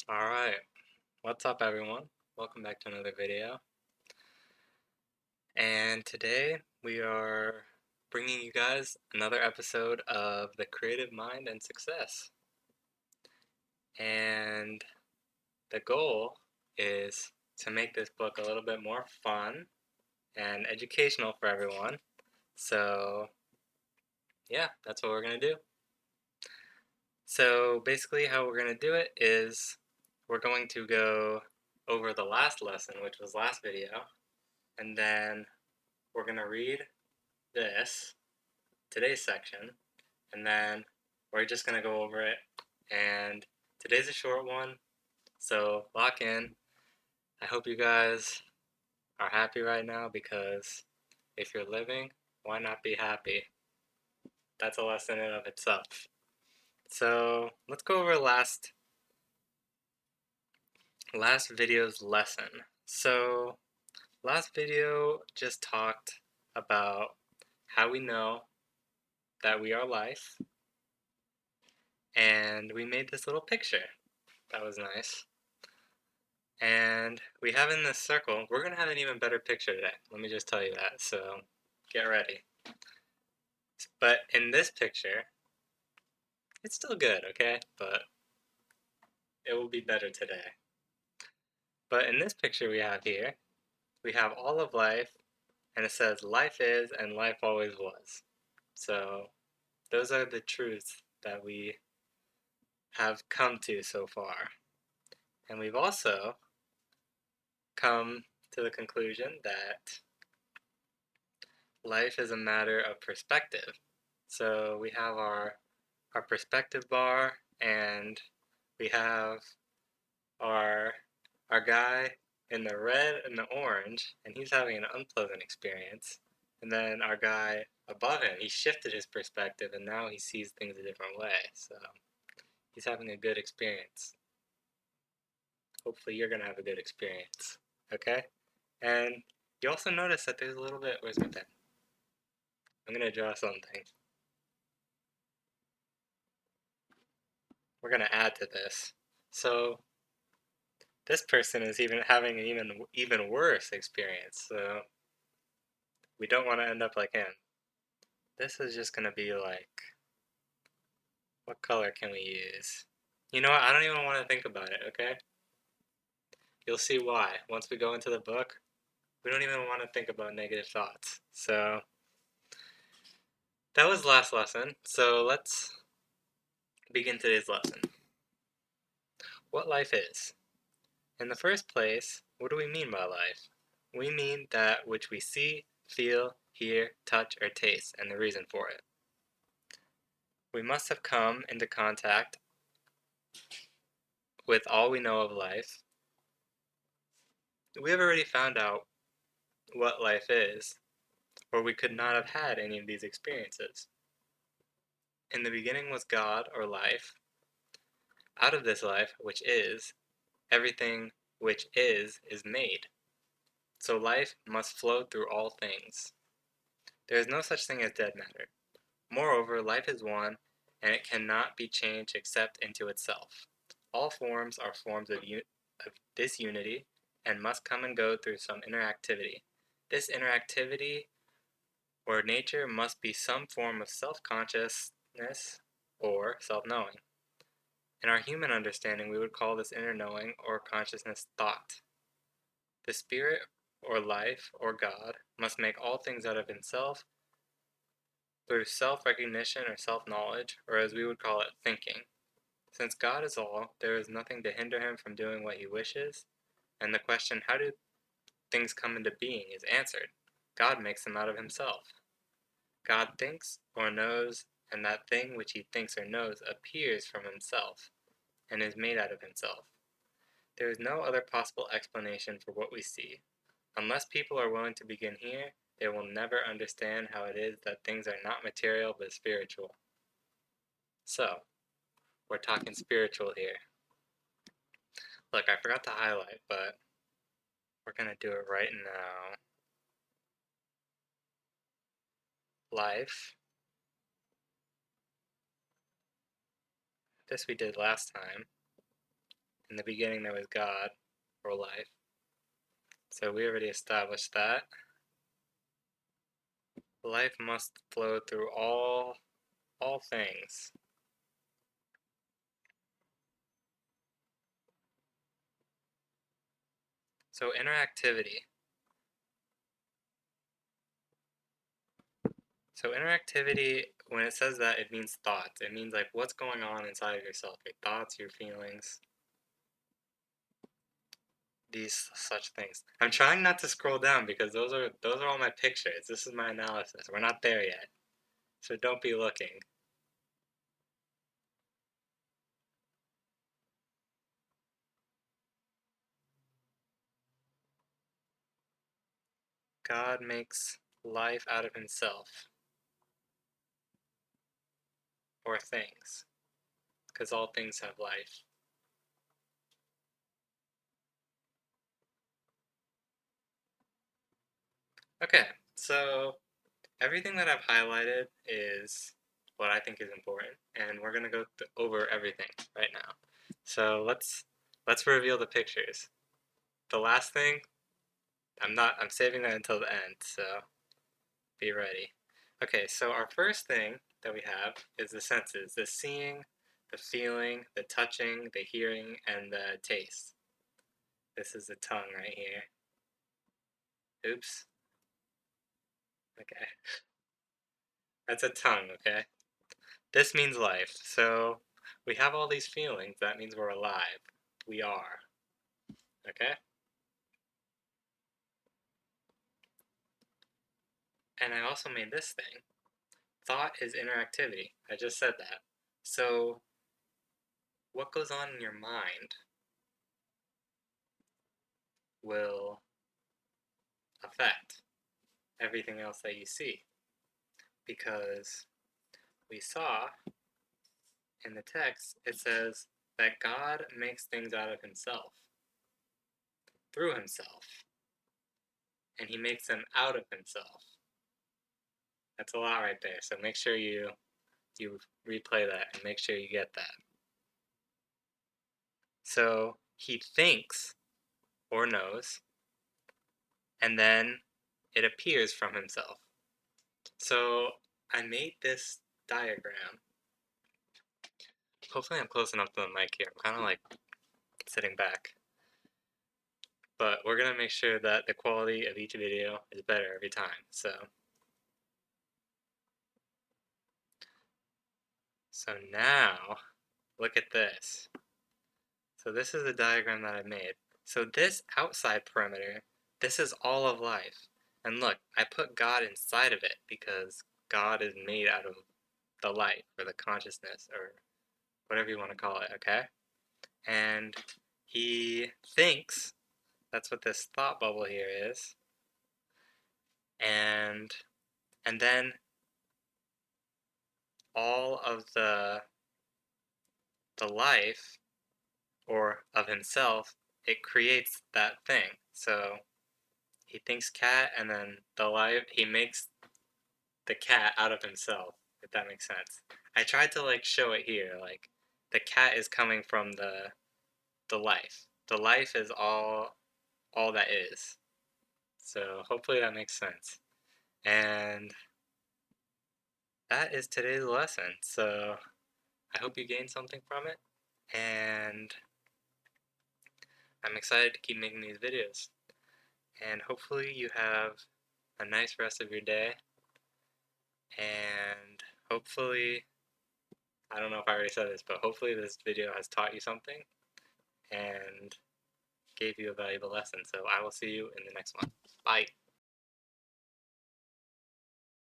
Alright, what's up everyone? Welcome back to another video. And today we are bringing you guys another episode of The Creative Mind and Success. And the goal is to make this book a little bit more fun and educational for everyone. So yeah, that's what we're going to do. So basically how we're going to do it is we're going to go over the last lesson, which was last video, and then we're going to read today's section, and then we're just going to go over it. And today's a short one, so lock in. I hope you guys are happy right now, because if you're living, why not be happy? That's a lesson in and of itself. So let's go over last video's lesson. So last video just talked about how we know that we are life, and we made this little picture. That was nice. And we have in this circle, we're going to have an even better picture today. Let me just tell you that, so get ready. But in this picture, it's still good, okay? But it will be better today. But in this picture we have here, we have all of life, and it says life is and life always was. So those are the truths that we have come to so far. And we've also come to the conclusion that life is a matter of perspective. So we have our perspective bar, and we have our our guy in the red and the orange, and he's having an unpleasant experience. And then our guy above him, he shifted his perspective, and now he sees things a different way. So he's having a good experience. Hopefully you're gonna have a good experience. Okay? And you also notice that there's a little bit, where's my pen? I'm gonna draw something. We're gonna add to this. So this person is even having an even worse experience, so we don't want to end up like him. This is just gonna be like, what color can we use? You know what, I don't even want to think about it, okay? You'll see why. Once we go into the book, we don't even want to think about negative thoughts. So, that was last lesson, so let's begin today's lesson. What life is. In the first place, what do we mean by life? We mean that which we see, feel, hear, touch, or taste, and the reason for it. We must have come into contact with all we know of life. We have already found out what life is, or we could not have had any of these experiences. In the beginning was God, or life. Out of this life, which is, everything which is made. So life must flow through all things. There is no such thing as dead matter. Moreover, life is one, and it cannot be changed except into itself. All forms are forms of disunity, and must come and go through some interactivity. This interactivity or nature must be some form of self-consciousness or self-knowing. In our human understanding, we would call this inner knowing or consciousness thought. The spirit or life or God must make all things out of himself through self-recognition or self-knowledge, or as we would call it, thinking. Since God is all, there is nothing to hinder him from doing what he wishes, and the question, how do things come into being, is answered. God makes them out of himself. God thinks or knows, and that thing which he thinks or knows appears from himself, and is made out of himself. There is no other possible explanation for what we see. Unless people are willing to begin here, they will never understand how it is that things are not material but spiritual. So, we're talking spiritual here. Look, I forgot to highlight, but we're going to do it right now. Life. This we did last time. In the beginning there was God, or life. So we already established that. Life must flow through all things. So interactivity. So interactivity, when it says that, it means thoughts. It means like what's going on inside of yourself, your thoughts, your feelings, these such things. I'm trying not to scroll down because those are all my pictures. This is my analysis. We're not there yet. So don't be looking. God makes life out of himself or things, because all things have life. Okay, so everything that I've highlighted is what I think is important, and we're gonna go over everything right now. So let's reveal the pictures. The last thing, I'm saving that until the end, so be ready. Okay, so our first thing that we have is the senses, the seeing, the feeling, the touching, the hearing, and the taste. This is the tongue right here. Oops. Okay. That's a tongue, okay? This means life. So we have all these feelings. That means we're alive. We are. Okay? And I also made this thing. Thought is interactivity. I just said that. So what goes on in your mind will affect everything else that you see. Because we saw in the text, it says that God makes things out of himself, through himself, and he makes them out of himself. That's a lot right there, so make sure you replay that and make sure you get that. So he thinks or knows, and then it appears from himself. So I made this diagram. Hopefully I'm close enough to the mic here. I'm kind of like sitting back. But we're going to make sure that the quality of each video is better every time. So now, look at this. So this is the diagram that I made. So this outside perimeter, this is all of life. And look, I put God inside of it because God is made out of the light or the consciousness or whatever you want to call it, okay? And he thinks, that's what this thought bubble here is. And then all of the life or of himself, it creates that thing. So he thinks cat, and then the life, he makes the cat out of himself, if that makes sense. I tried to like show it here, like the cat is coming from the life. The life is all that is. So hopefully that makes sense. And that is today's lesson. So I hope you gained something from it, and I'm excited to keep making these videos. And hopefully you have a nice rest of your day, and hopefully, I don't know if I already said this, but hopefully this video has taught you something and gave you a valuable lesson. So I will see you in the next one. Bye.